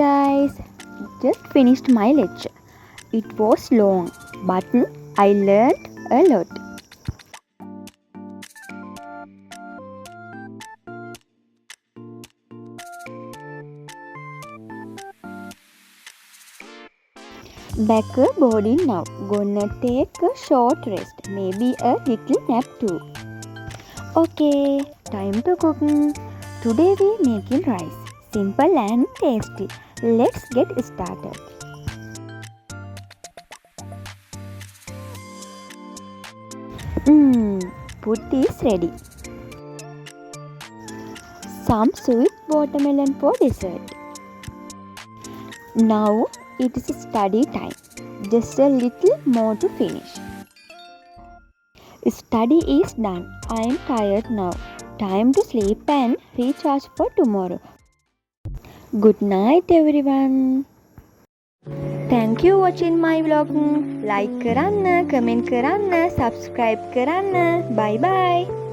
guys, just finished my lecture. It was long, but I learned a lot. Back a boarding now. Gonna take a short rest, maybe a little nap too. Okay, time to cook. Today we making rice. Simple and tasty. Let's get started. Food is ready. Some sweet watermelon for dessert. Now it is study time. Just a little more to finish. Study is done. I am tired now. Time to sleep and recharge for tomorrow. Good night everyone. Thank you watching my vlog. Like කරන්න, comment කරන්න, subscribe කරන්න. Bye bye.